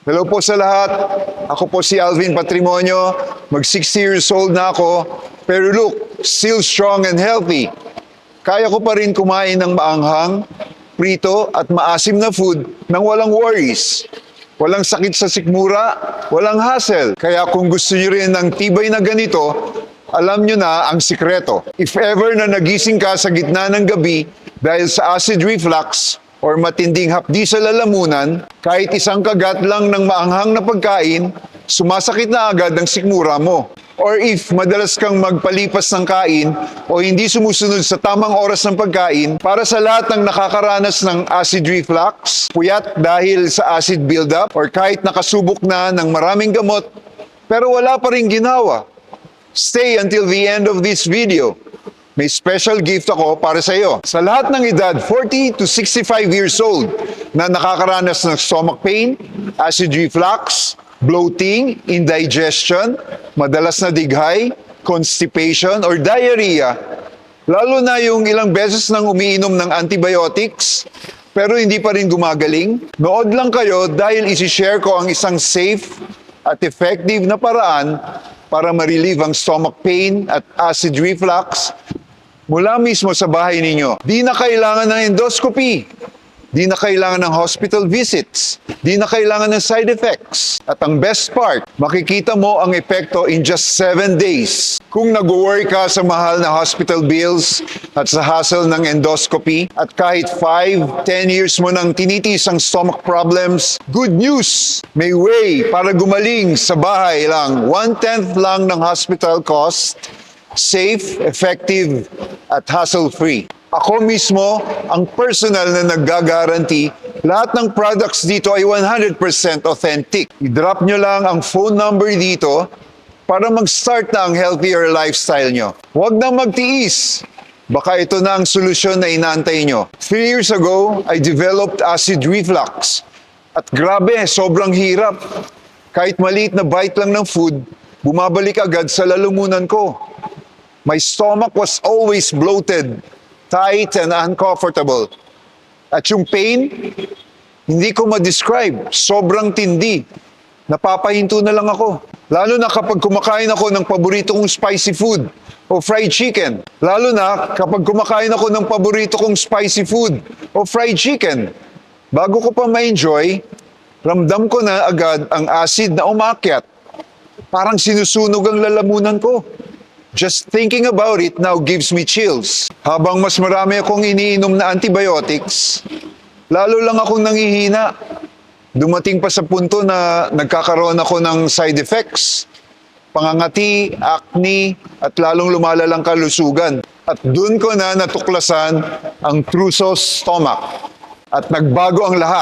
Hello po sa lahat. Ako po si Alvin Patrimonio. Mag 60 years old na ako. Pero look, still strong and healthy. Kaya ko pa rin kumain ng maanghang, prito at maasim na food nang walang worries. Walang sakit sa sikmura, walang hassle. Kaya kung gusto niyo rin ng tibay na ganito, alam niyo na ang sikreto. If ever na nagising ka sa gitna ng gabi dahil sa acid reflux, or matinding hapdi sa lalamunan, kahit isang kagat lang ng maanghang na pagkain, sumasakit na agad ang sikmura mo. Or if madalas kang magpalipas ng kain o hindi sumusunod sa tamang oras ng pagkain, para sa lahat ng nakakaranas ng acid reflux, puyat dahil sa acid buildup, or kahit nakasubok na ng maraming gamot, pero wala pa rin ginawa, stay until the end of this video. May special gift ako para sa iyo. Sa lahat ng edad 40 to 65 years old na nakakaranas ng stomach pain, acid reflux, bloating, indigestion, madalas na dighay, constipation, or diarrhea, lalo na yung ilang beses nang umiinom ng antibiotics, pero hindi pa rin gumagaling, nood lang kayo dahil isi-share ko ang isang safe at effective na paraan para ma-relieve ang stomach pain at acid reflux mula mismo sa bahay ninyo. Di na kailangan ng endoscopy. Di na kailangan ng hospital visits. Di na kailangan ng side effects. At ang best part, makikita mo ang epekto in just 7 days. Kung nag-worry ka sa mahal na hospital bills at sa hassle ng endoscopy, at kahit 5, 10 years mo nang tinitiis ang stomach problems, good news! May way para gumaling sa bahay lang. 1/10 lang ng hospital cost, safe, effective, at hassle-free. Ako mismo ang personal na naggagaranti, lahat ng products dito ay 100% authentic. I-drop nyo lang ang phone number dito para mag-start na ang healthier lifestyle nyo. Huwag na magtiis. Baka ito na ang solusyon na inaantay nyo. 3 years ago, I developed acid reflux. At grabe, sobrang hirap. Kahit maliit na bite lang ng food, bumabalik agad sa lalamunan ko. My stomach was always bloated, tight, and uncomfortable. At yung pain, hindi ko ma-describe. Sobrang tindi. Napapahinto na lang ako. Lalo na kapag kumakain ako ng paborito kong spicy food o fried chicken. Lalo na kapag kumakain ako ng paborito kong spicy food o fried chicken. Bago ko pa ma-enjoy, ramdam ko na agad ang acid na umakyat. Parang sinusunog ang lalamunan ko. Just thinking about it now gives me chills. Habang mas marami akong iniinom na antibiotics, lalo lang akong nanghihina. Dumating pa sa punto na nagkakaroon ako ng side effects. Pangangati, acne, at lalong lumalalang kalusugan. At dun ko na natuklasan ang Trusos Stomach. At nagbago ang lahat.